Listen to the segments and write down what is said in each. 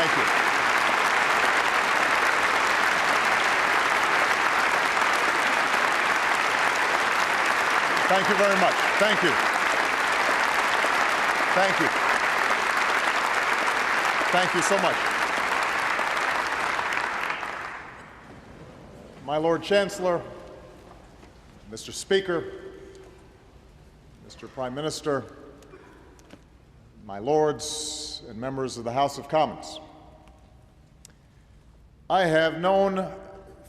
Thank you. Thank you very much. Thank you. Thank you. Thank you so much. My Lord Chancellor, Mr. Speaker, Mr. Prime Minister, my lords and members of the House of Commons, I have known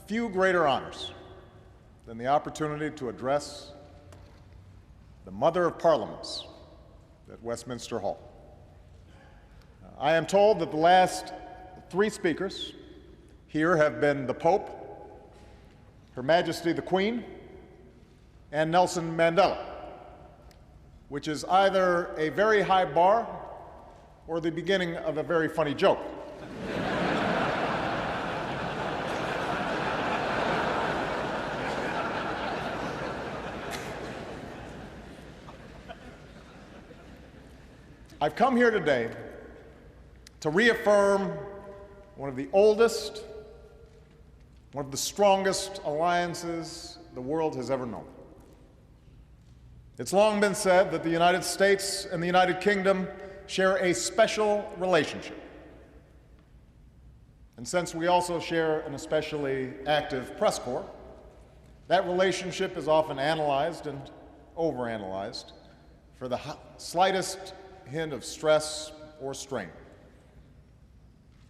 few greater honors than the opportunity to address the Mother of Parliaments at Westminster Hall. I am told that the last three speakers here have been the Pope, Her Majesty the Queen, and Nelson Mandela, which is either a very high bar or the beginning of a very funny joke. I've come here today to reaffirm one of the oldest, one of the strongest alliances the world has ever known. It's long been said that the United States and the United Kingdom share a special relationship. And since we also share an especially active press corps, that relationship is often analyzed and overanalyzed for the slightest hint of stress or strain.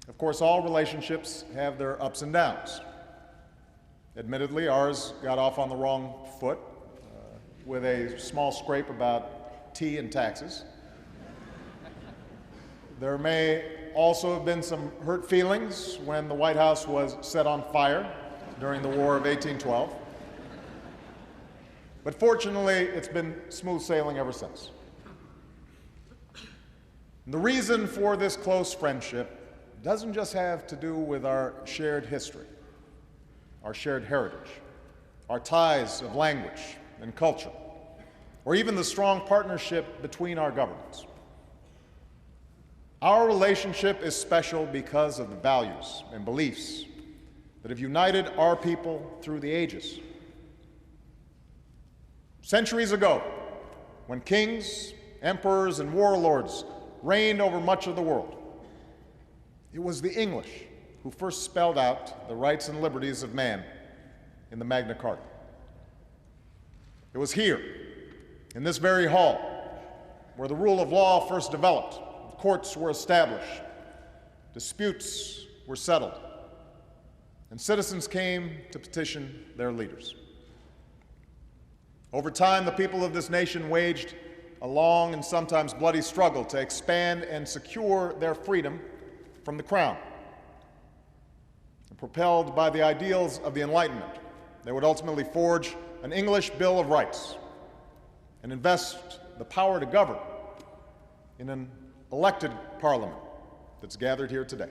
Of course, all relationships have their ups and downs. Admittedly, ours got off on the wrong foot with a small scrape about tea and taxes. There may also have been some hurt feelings when the White House was set on fire during the War of 1812. But fortunately, it's been smooth sailing ever since. The reason for this close friendship doesn't just have to do with our shared history, our shared heritage, our ties of language and culture, or even the strong partnership between our governments. Our relationship is special because of the values and beliefs that have united our people through the ages. Centuries ago, when kings, emperors, and warlords reigned over much of the world, it was the English who first spelled out the rights and liberties of man in the Magna Carta. It was here, in this very hall, where the rule of law first developed, courts were established, disputes were settled, and citizens came to petition their leaders. Over time, the people of this nation waged a long and sometimes bloody struggle to expand and secure their freedom from the crown. And propelled by the ideals of the Enlightenment, they would ultimately forge an English Bill of Rights and invest the power to govern in an elected parliament that's gathered here today.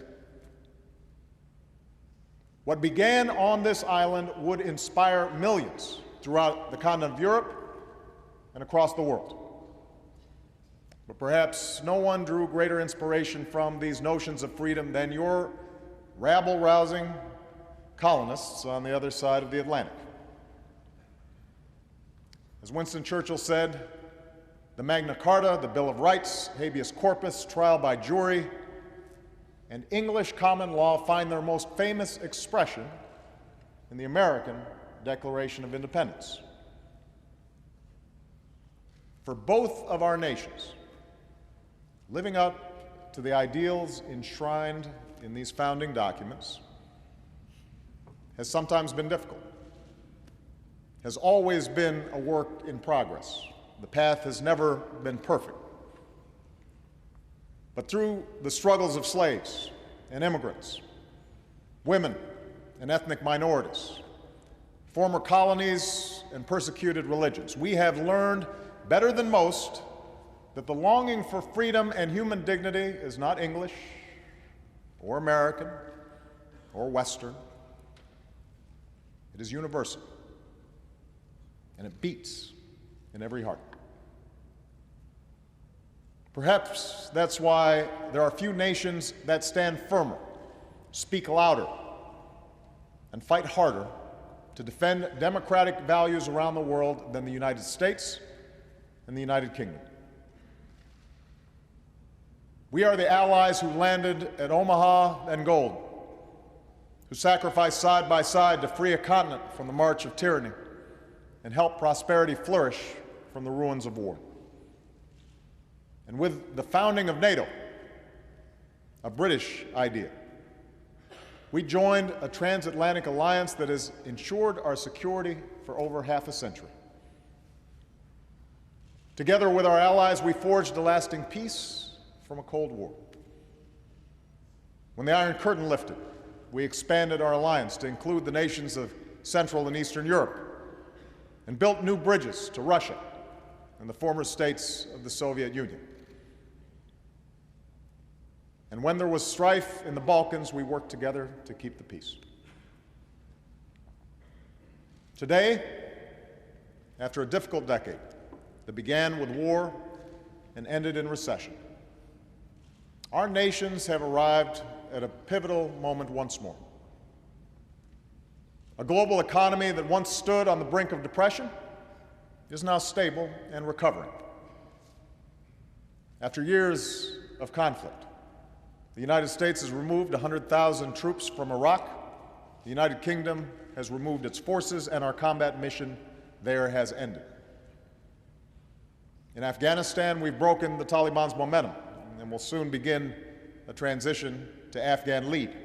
What began on this island would inspire millions throughout the continent of Europe and across the world. But perhaps no one drew greater inspiration from these notions of freedom than your rabble-rousing colonists on the other side of the Atlantic. As Winston Churchill said, the Magna Carta, the Bill of Rights, habeas corpus, trial by jury, and English common law find their most famous expression in the American Declaration of Independence. For both of our nations, living up to the ideals enshrined in these founding documents has sometimes been difficult, has always been a work in progress. The path has never been perfect. But through the struggles of slaves and immigrants, women and ethnic minorities, former colonies and persecuted religions, we have learned better than most that the longing for freedom and human dignity is not English or American or Western. It is universal, and it beats in every heart. Perhaps that's why there are few nations that stand firmer, speak louder, and fight harder to defend democratic values around the world than the United States and the United Kingdom. We are the allies who landed at Omaha and Gold, who sacrificed side by side to free a continent from the march of tyranny and help prosperity flourish from the ruins of war. And with the founding of NATO, a British idea, we joined a transatlantic alliance that has ensured our security for over half a century. Together with our allies, we forged a lasting peace from a Cold War. When the Iron Curtain lifted, we expanded our alliance to include the nations of Central and Eastern Europe and built new bridges to Russia and the former states of the Soviet Union. And when there was strife in the Balkans, we worked together to keep the peace. Today, after a difficult decade that began with war and ended in recession, our nations have arrived at a pivotal moment once more. A global economy that once stood on the brink of depression is now stable and recovering. After years of conflict, the United States has removed 100,000 troops from Iraq, the United Kingdom has removed its forces, and our combat mission there has ended. In Afghanistan, we've broken the Taliban's momentum and will soon begin a transition to Afghan lead.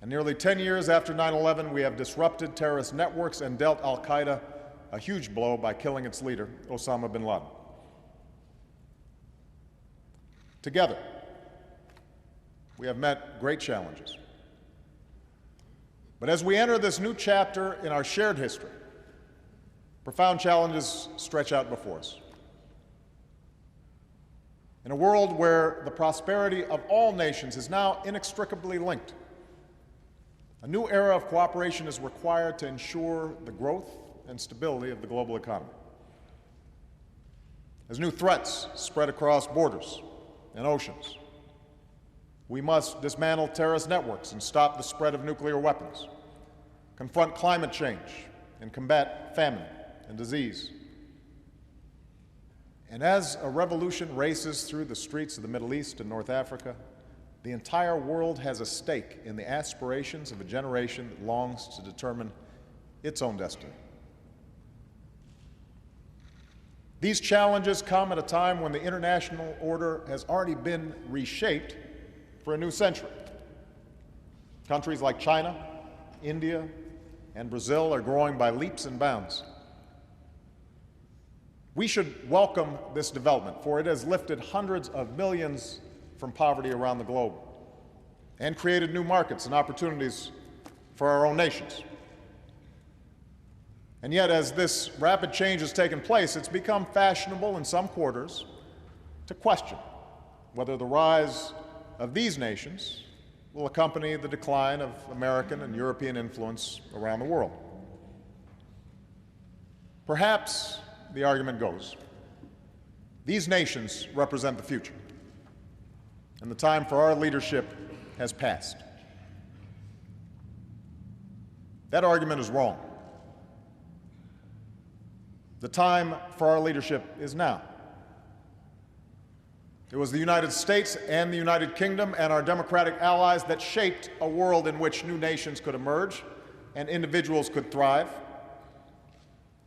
And nearly 10 years after 9/11, we have disrupted terrorist networks and dealt al-Qaeda a huge blow by killing its leader, Osama bin Laden. Together, we have met great challenges. But as we enter this new chapter in our shared history, profound challenges stretch out before us. In a world where the prosperity of all nations is now inextricably linked, a new era of cooperation is required to ensure the growth and stability of the global economy. As new threats spread across borders and oceans, we must dismantle terrorist networks and stop the spread of nuclear weapons, confront climate change, and combat famine and disease. And as a revolution races through the streets of the Middle East and North Africa, the entire world has a stake in the aspirations of a generation that longs to determine its own destiny. These challenges come at a time when the international order has already been reshaped for a new century. Countries like China, India, and Brazil are growing by leaps and bounds. We should welcome this development, for it has lifted hundreds of millions from poverty around the globe and created new markets and opportunities for our own nations. And yet, as this rapid change has taken place, it's become fashionable in some quarters to question whether the rise of these nations will accompany the decline of American and European influence around the world. Perhaps, the argument goes, these nations represent the future, and the time for our leadership has passed. That argument is wrong. The time for our leadership is now. It was the United States and the United Kingdom and our democratic allies that shaped a world in which new nations could emerge and individuals could thrive.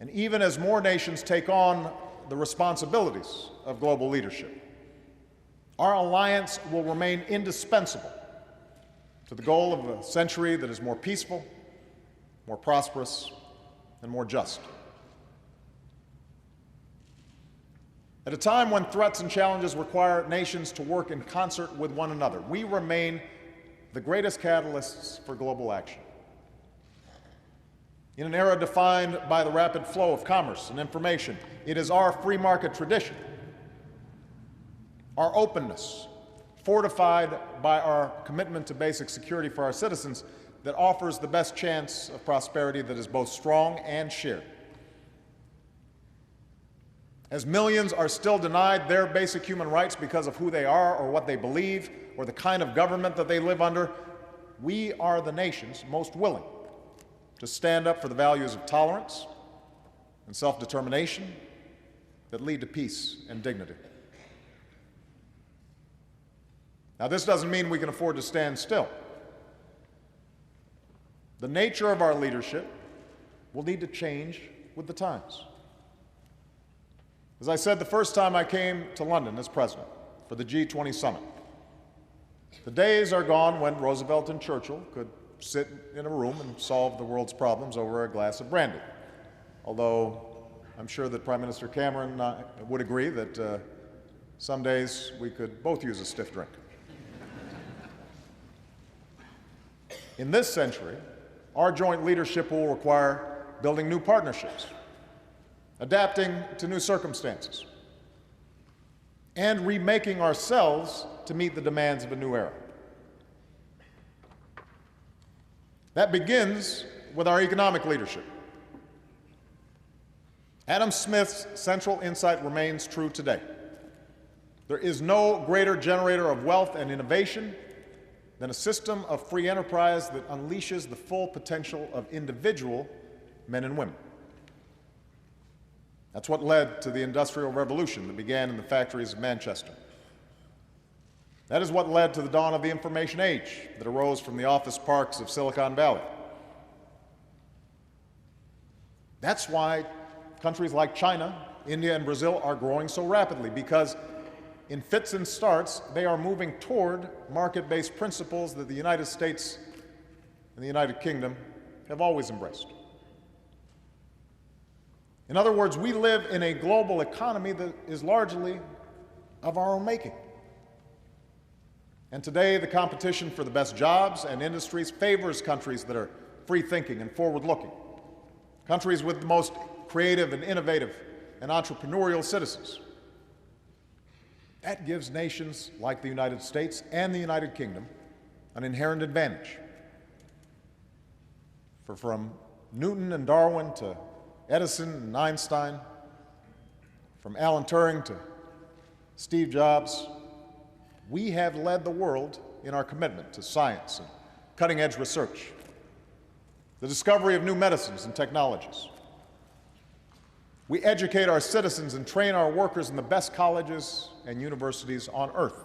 And even as more nations take on the responsibilities of global leadership, our alliance will remain indispensable to the goal of a century that is more peaceful, more prosperous, and more just. At a time when threats and challenges require nations to work in concert with one another, we remain the greatest catalysts for global action. In an era defined by the rapid flow of commerce and information, it is our free market tradition, our openness, fortified by our commitment to basic security for our citizens, that offers the best chance of prosperity that is both strong and shared. As millions are still denied their basic human rights because of who they are or what they believe or the kind of government that they live under, we are the nations most willing to stand up for the values of tolerance and self-determination that lead to peace and dignity. Now, this doesn't mean we can afford to stand still. The nature of our leadership will need to change with the times. As I said the first time I came to London as president for the G20 summit, the days are gone when Roosevelt and Churchill could sit in a room and solve the world's problems over a glass of brandy. Although I'm sure that Prime Minister Cameron would agree that some days we could both use a stiff drink. In this century, our joint leadership will require building new partnerships, adapting to new circumstances, and remaking ourselves to meet the demands of a new era. That begins with our economic leadership. Adam Smith's central insight remains true today. There is no greater generator of wealth and innovation than a system of free enterprise that unleashes the full potential of individual men and women. That's what led to the Industrial Revolution that began in the factories of Manchester. That is what led to the dawn of the information age that arose from the office parks of Silicon Valley. That's why countries like China, India, and Brazil are growing so rapidly, because in fits and starts, they are moving toward market-based principles that the United States and the United Kingdom have always embraced. In other words, we live in a global economy that is largely of our own making. And today, the competition for the best jobs and industries favors countries that are free-thinking and forward-looking, countries with the most creative and innovative and entrepreneurial citizens. That gives nations like the United States and the United Kingdom an inherent advantage. For from Newton and Darwin to Edison and Einstein, from Alan Turing to Steve Jobs, we have led the world in our commitment to science and cutting-edge research, the discovery of new medicines and technologies. We educate our citizens and train our workers in the best colleges and universities on earth.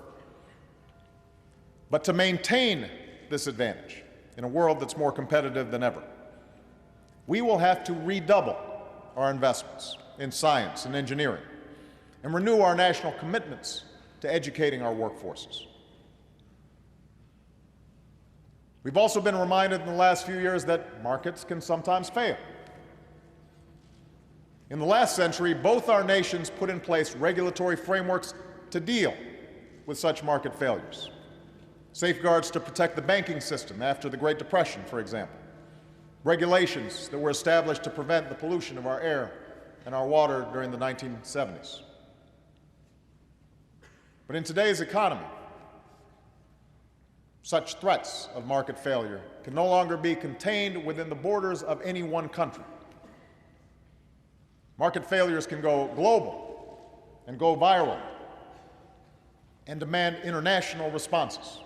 But to maintain this advantage in a world that's more competitive than ever, we will have to redouble our investments in science and engineering and renew our national commitments to educating our workforces. We've also been reminded in the last few years that markets can sometimes fail. In the last century, both our nations put in place regulatory frameworks to deal with such market failures. Safeguards to protect the banking system after the Great Depression, for example. Regulations that were established to prevent the pollution of our air and our water during the 1970s. But in today's economy, such threats of market failure can no longer be contained within the borders of any one country. Market failures can go global and go viral and demand international responses.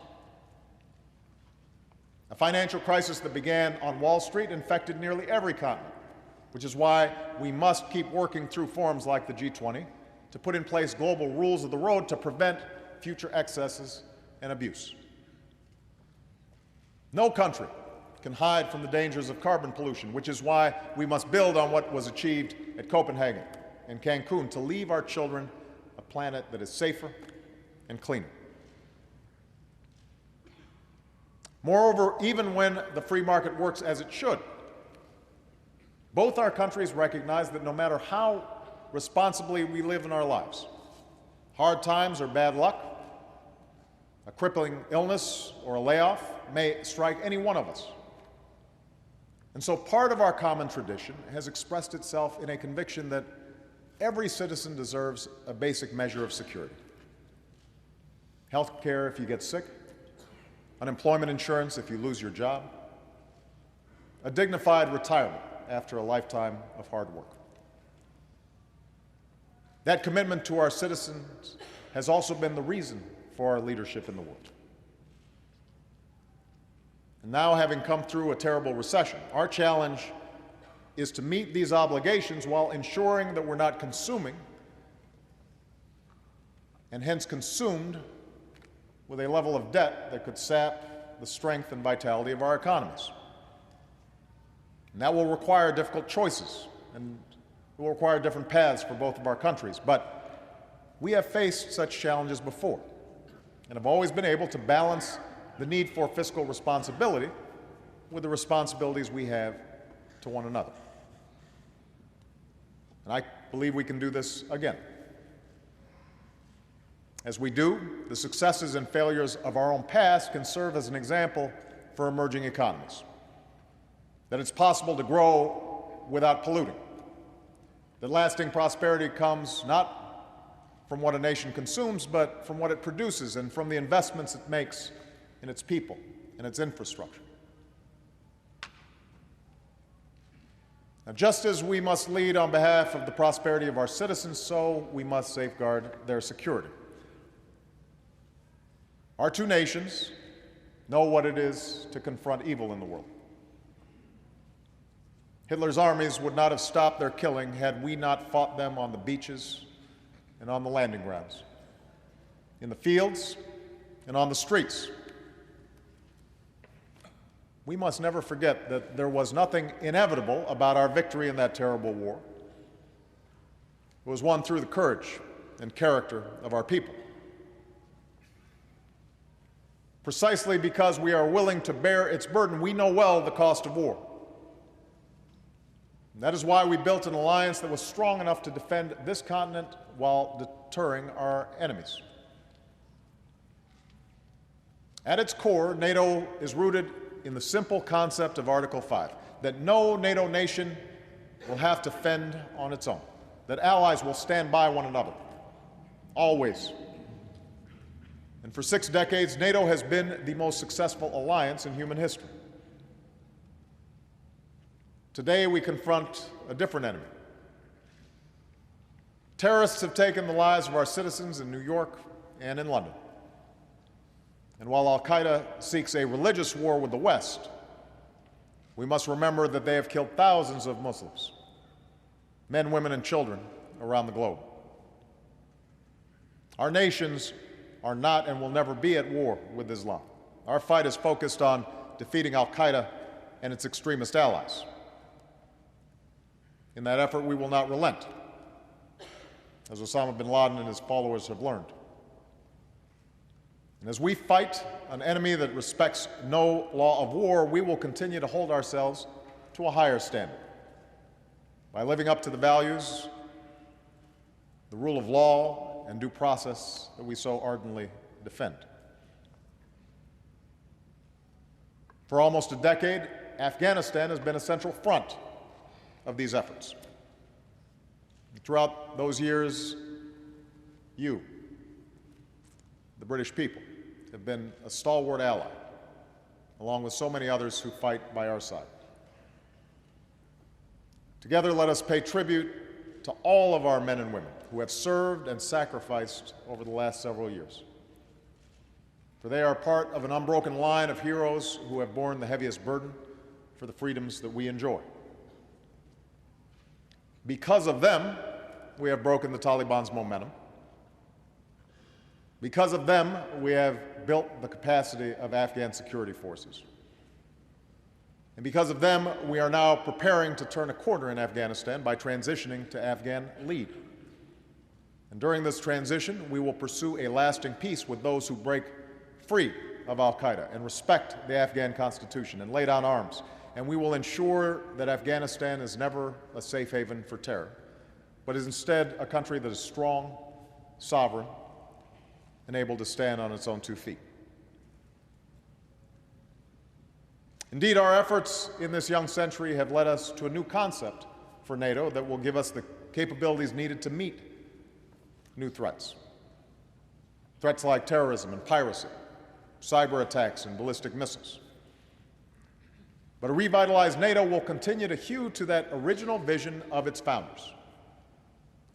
A financial crisis that began on Wall Street infected nearly every continent, which is why we must keep working through forums like the G20 to put in place global rules of the road to prevent future excesses and abuse. No country can hide from the dangers of carbon pollution, which is why we must build on what was achieved at Copenhagen and Cancun to leave our children a planet that is safer and cleaner. Moreover, even when the free market works as it should, both our countries recognize that no matter how responsibly we live in our lives, hard times or bad luck, a crippling illness or a layoff may strike any one of us. And so part of our common tradition has expressed itself in a conviction that every citizen deserves a basic measure of security. Health care if you get sick, unemployment insurance if you lose your job, a dignified retirement after a lifetime of hard work. That commitment to our citizens has also been the reason for our leadership in the world. And now, having come through a terrible recession, our challenge is to meet these obligations while ensuring that we're not consuming, and hence consumed with a level of debt that could sap the strength and vitality of our economies. And that will require difficult choices, and it will require different paths for both of our countries. But we have faced such challenges before, and have always been able to balance the need for fiscal responsibility with the responsibilities we have to one another. And I believe we can do this again. As we do, the successes and failures of our own past can serve as an example for emerging economies. That it's possible to grow without polluting. That lasting prosperity comes not from what a nation consumes, but from what it produces and from the investments it makes in its people and its infrastructure. Now, just as we must lead on behalf of the prosperity of our citizens, so we must safeguard their security. Our two nations know what it is to confront evil in the world. Hitler's armies would not have stopped their killing had we not fought them on the beaches and on the landing grounds, in the fields and on the streets. We must never forget that there was nothing inevitable about our victory in that terrible war. It was won through the courage and character of our people. Precisely because we are willing to bear its burden, we know well the cost of war. And that is why we built an alliance that was strong enough to defend this continent while deterring our enemies. At its core, NATO is rooted in the simple concept of Article 5, that no NATO nation will have to fend on its own, that allies will stand by one another, always. And for 6 decades, NATO has been the most successful alliance in human history. Today, we confront a different enemy. Terrorists have taken the lives of our citizens in New York and in London. And while al-Qaeda seeks a religious war with the West, we must remember that they have killed thousands of Muslims, men, women, and children around the globe. Our nations are not and will never be at war with Islam. Our fight is focused on defeating al-Qaeda and its extremist allies. In that effort, we will not relent, as Osama bin Laden and his followers have learned. And as we fight an enemy that respects no law of war, we will continue to hold ourselves to a higher standard by living up to the values, the rule of law, and due process that we so ardently defend. For almost a decade, Afghanistan has been a central front of these efforts. Throughout those years, you, the British people, have been a stalwart ally, along with so many others who fight by our side. Together, let us pay tribute to all of our men and women who have served and sacrificed over the last several years. For they are part of an unbroken line of heroes who have borne the heaviest burden for the freedoms that we enjoy. Because of them, we have broken the Taliban's momentum. Because of them, we have built the capacity of Afghan security forces. And because of them, we are now preparing to turn a corner in Afghanistan by transitioning to Afghan lead. And during this transition, we will pursue a lasting peace with those who break free of al-Qaeda and respect the Afghan constitution and lay down arms. And we will ensure that Afghanistan is never a safe haven for terror, but is instead a country that is strong, sovereign, and able to stand on its own 2 feet. Indeed, our efforts in this young century have led us to a new concept for NATO that will give us the capabilities needed to meet new threats. Threats like terrorism and piracy, cyber attacks and ballistic missiles. But a revitalized NATO will continue to hew to that original vision of its founders,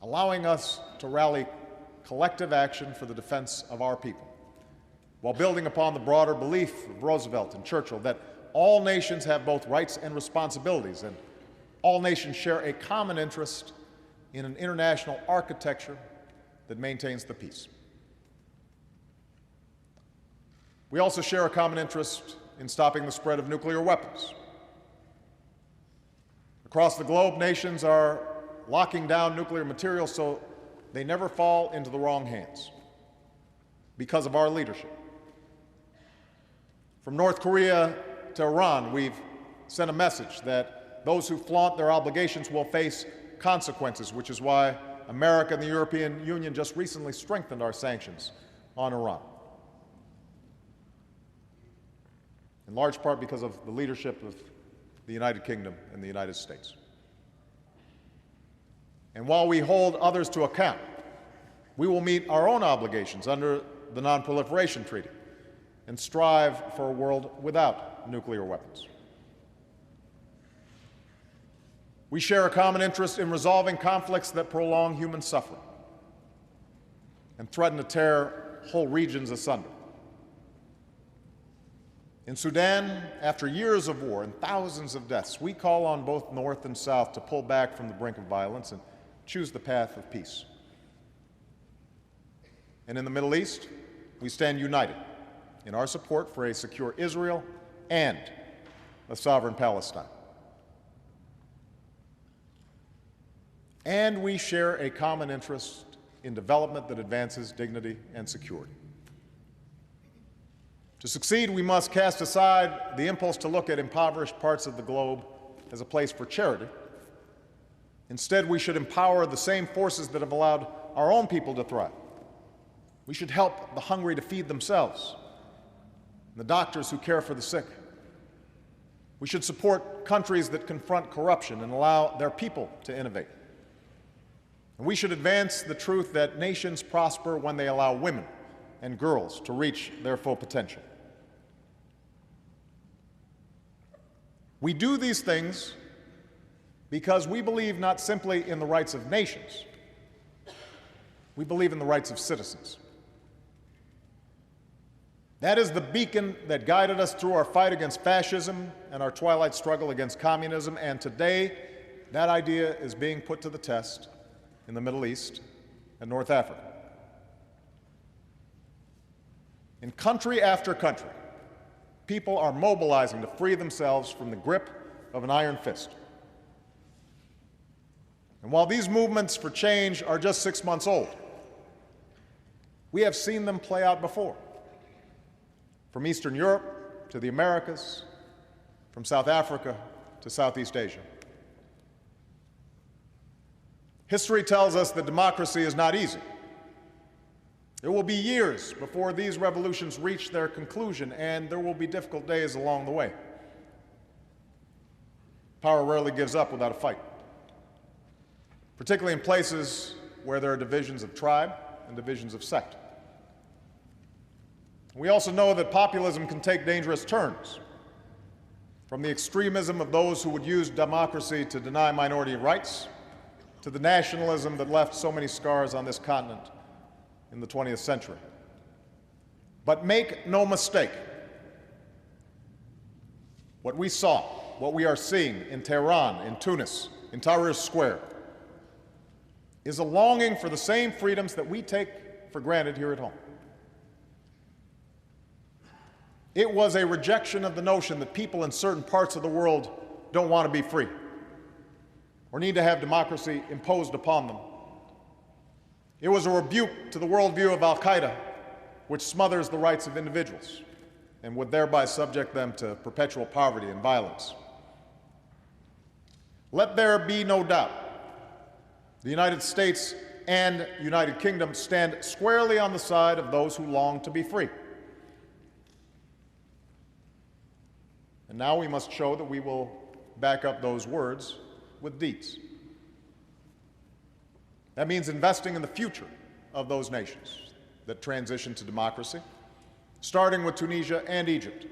allowing us to rally collective action for the defense of our people, while building upon the broader belief of Roosevelt and Churchill that all nations have both rights and responsibilities, and all nations share a common interest in an international architecture that maintains the peace. We also share a common interest in stopping the spread of nuclear weapons. Across the globe, nations are locking down nuclear materials so they never fall into the wrong hands because of our leadership. From North Korea to Iran, we've sent a message that those who flaunt their obligations will face consequences, which is why America and the European Union just recently strengthened our sanctions on Iran, in large part because of the leadership of the United Kingdom and the United States. And while we hold others to account, we will meet our own obligations under the Non-Proliferation Treaty and strive for a world without nuclear weapons. We share a common interest in resolving conflicts that prolong human suffering and threaten to tear whole regions asunder. In Sudan, after years of war and thousands of deaths, we call on both North and South to pull back from the brink of violence and choose the path of peace. And in the Middle East, we stand united in our support for a secure Israel and a sovereign Palestine. And we share a common interest in development that advances dignity and security. To succeed, we must cast aside the impulse to look at impoverished parts of the globe as a place for charity. Instead, we should empower the same forces that have allowed our own people to thrive. We should help the hungry to feed themselves, and the doctors who care for the sick. We should support countries that confront corruption and allow their people to innovate. And we should advance the truth that nations prosper when they allow women and girls to reach their full potential. We do these things because we believe not simply in the rights of nations, we believe in the rights of citizens. That is the beacon that guided us through our fight against fascism and our twilight struggle against communism, and today that idea is being put to the test in the Middle East and North Africa. In country after country, people are mobilizing to free themselves from the grip of an iron fist. And while these movements for change are just 6 months old, we have seen them play out before. From Eastern Europe to the Americas, from South Africa to Southeast Asia. History tells us that democracy is not easy. It will be years before these revolutions reach their conclusion, and there will be difficult days along the way. Power rarely gives up without a fight, particularly in places where there are divisions of tribe and divisions of sect. We also know that populism can take dangerous turns, from the extremism of those who would use democracy to deny minority rights, to the nationalism that left so many scars on this continent in the 20th century. But make no mistake, what we saw, what we are seeing in Tehran, in Tunis, in Tahrir Square, is a longing for the same freedoms that we take for granted here at home. It was a rejection of the notion that people in certain parts of the world don't want to be free or need to have democracy imposed upon them. It was a rebuke to the worldview of Al-Qaeda, which smothers the rights of individuals and would thereby subject them to perpetual poverty and violence. Let there be no doubt, the United States and United Kingdom stand squarely on the side of those who long to be free. And now we must show that we will back up those words with deeds. That means investing in the future of those nations that transition to democracy, starting with Tunisia and Egypt,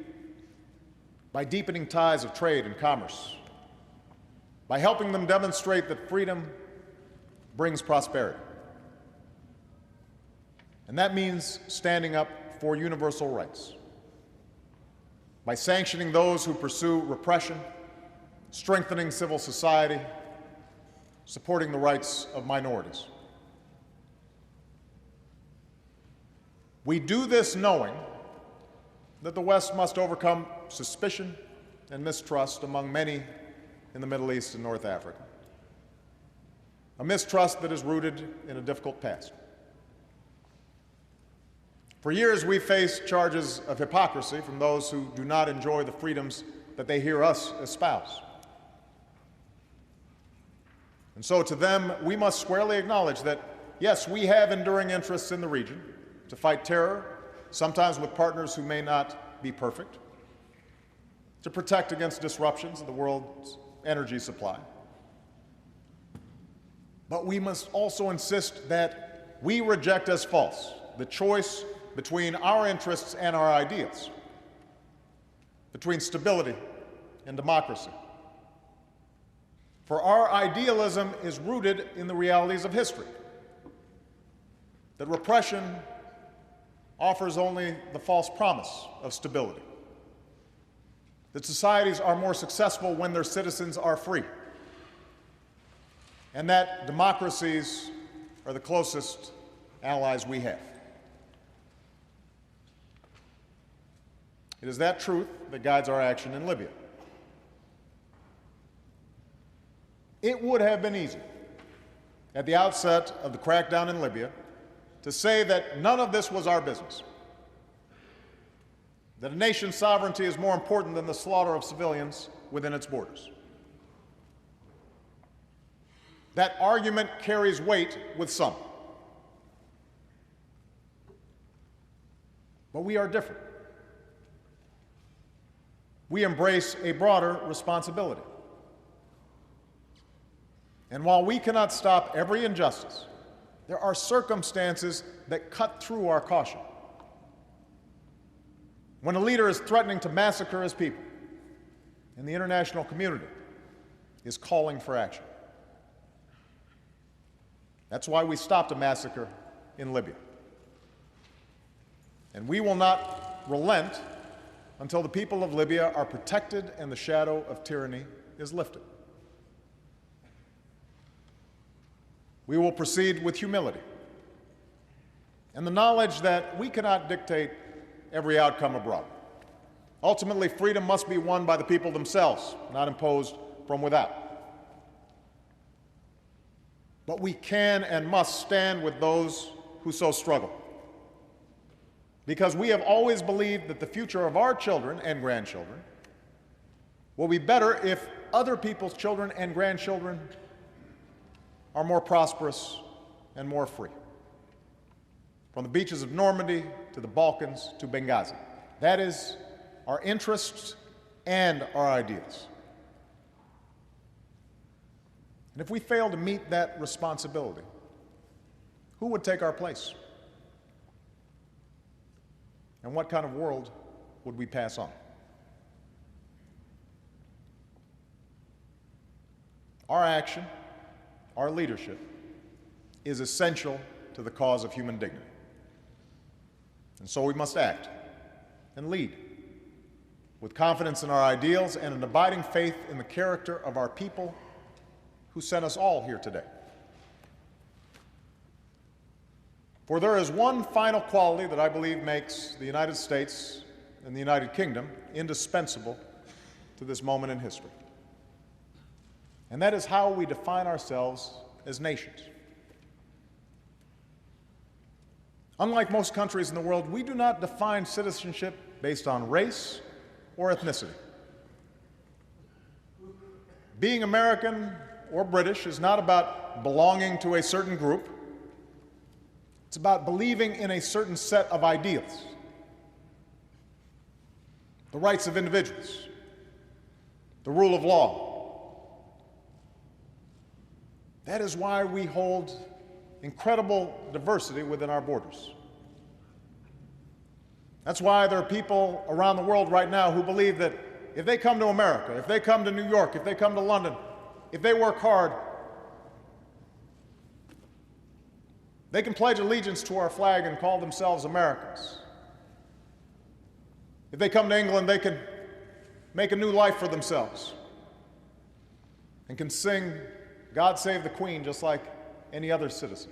by deepening ties of trade and commerce, by helping them demonstrate that freedom brings prosperity. And that means standing up for universal rights by sanctioning those who pursue repression, strengthening civil society, supporting the rights of minorities. We do this knowing that the West must overcome suspicion and mistrust among many in the Middle East and North Africa, a mistrust that is rooted in a difficult past. For years, we've faced charges of hypocrisy from those who do not enjoy the freedoms that they hear us espouse. And so to them, we must squarely acknowledge that, yes, we have enduring interests in the region to fight terror, sometimes with partners who may not be perfect, to protect against disruptions of the world's energy supply. But we must also insist that we reject as false the choice between our interests and our ideals, between stability and democracy. For our idealism is rooted in the realities of history, that repression offers only the false promise of stability, that societies are more successful when their citizens are free, and that democracies are the closest allies we have. It is that truth that guides our action in Libya. It would have been easy, at the outset of the crackdown in Libya, to say that none of this was our business, that a nation's sovereignty is more important than the slaughter of civilians within its borders. That argument carries weight with some. But we are different. We embrace a broader responsibility. And while we cannot stop every injustice, there are circumstances that cut through our caution. When a leader is threatening to massacre his people, and the international community is calling for action. That's why we stopped a massacre in Libya. And we will not relent until the people of Libya are protected and the shadow of tyranny is lifted. We will proceed with humility and the knowledge that we cannot dictate every outcome abroad. Ultimately, freedom must be won by the people themselves, not imposed from without. But we can and must stand with those who so struggle, because we have always believed that the future of our children and grandchildren will be better if other people's children and grandchildren are more prosperous and more free. From the beaches of Normandy to the Balkans to Benghazi. That is our interests and our ideals. And if we fail to meet that responsibility, who would take our place? And what kind of world would we pass on? Our action, our leadership, is essential to the cause of human dignity. And so we must act and lead with confidence in our ideals and an abiding faith in the character of our people who sent us all here today. For there is one final quality that I believe makes the United States and the United Kingdom indispensable to this moment in history. And that is how we define ourselves as nations. Unlike most countries in the world, we do not define citizenship based on race or ethnicity. Being American or British is not about belonging to a certain group. It's about believing in a certain set of ideals. The rights of individuals, the rule of law. That is why we hold incredible diversity within our borders. That's why there are people around the world right now who believe that if they come to America, if they come to New York, if they come to London, if they work hard, They can pledge allegiance to our flag and call themselves Americans. If they come to England, they can make a new life for themselves and can sing God Save the Queen just like any other citizen.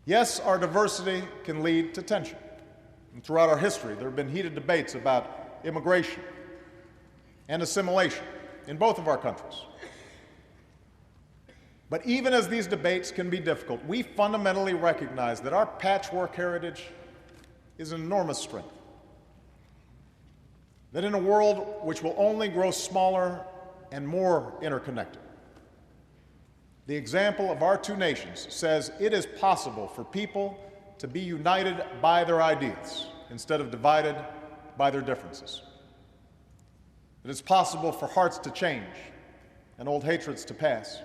Yes, our diversity can lead to tension. And throughout our history, there have been heated debates about immigration and assimilation in both of our countries. But even as these debates can be difficult, we fundamentally recognize that our patchwork heritage is an enormous strength. That in a world which will only grow smaller and more interconnected, the example of our two nations says it is possible for people to be united by their ideas instead of divided by their differences. It is possible for hearts to change and old hatreds to pass.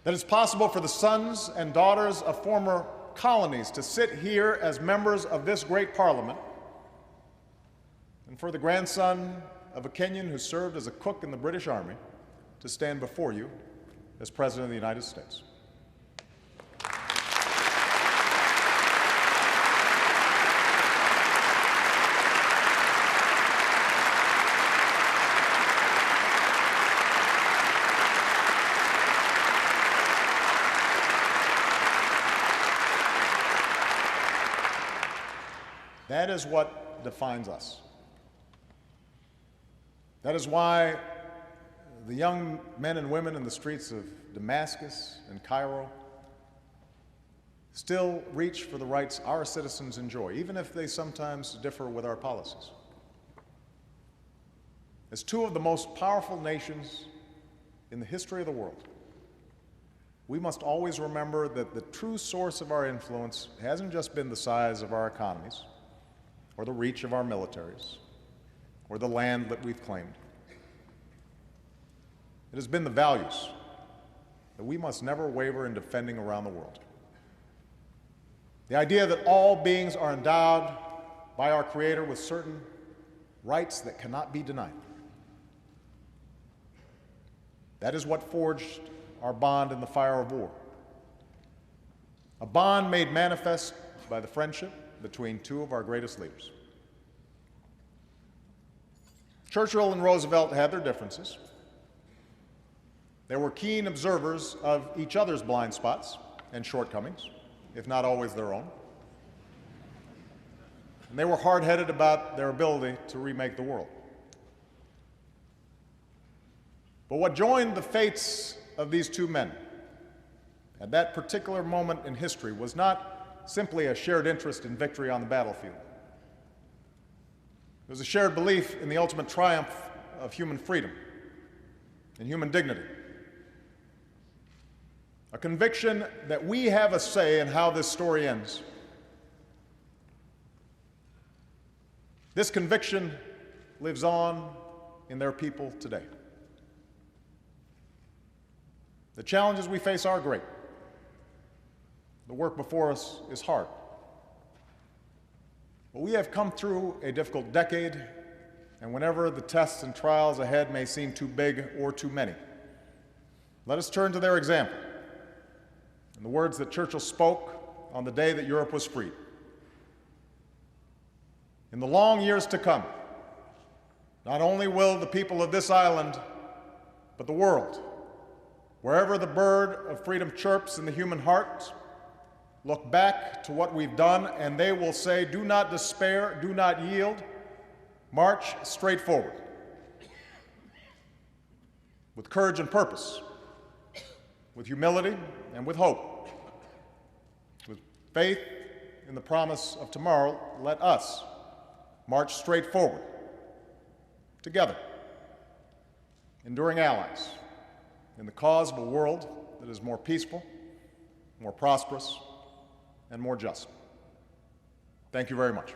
That it's possible for the sons and daughters of former colonies to sit here as members of this great parliament, and for the grandson of a Kenyan who served as a cook in the British Army to stand before you as President of the United States. That is what defines us. That is why the young men and women in the streets of Damascus and Cairo still reach for the rights our citizens enjoy, even if they sometimes differ with our policies. As two of the most powerful nations in the history of the world, we must always remember that the true source of our influence hasn't just been the size of our economies, or the reach of our militaries, or the land that we've claimed. It has been the values that we must never waver in defending around the world. The idea that all beings are endowed by our Creator with certain rights that cannot be denied. That is what forged our bond in the fire of war. A bond made manifest by the friendship between two of our greatest leaders. Churchill and Roosevelt had their differences. They were keen observers of each other's blind spots and shortcomings, if not always their own. And they were hard-headed about their ability to remake the world. But what joined the fates of these two men at that particular moment in history was not simply a shared interest in victory on the battlefield. It was a shared belief in the ultimate triumph of human freedom and human dignity. A conviction that we have a say in how this story ends. This conviction lives on in their people today. The challenges we face are great. The work before us is hard. But we have come through a difficult decade, and whenever the tests and trials ahead may seem too big or too many, let us turn to their example and the words that Churchill spoke on the day that Europe was freed. In the long years to come, not only will the people of this island, but the world, wherever the bird of freedom chirps in the human heart, look back to what we've done, and they will say, do not despair, do not yield, march straight forward. With courage and purpose, with humility and with hope, with faith in the promise of tomorrow, let us march straight forward, together, enduring allies, in the cause of a world that is more peaceful, more prosperous, and more just. Thank you very much.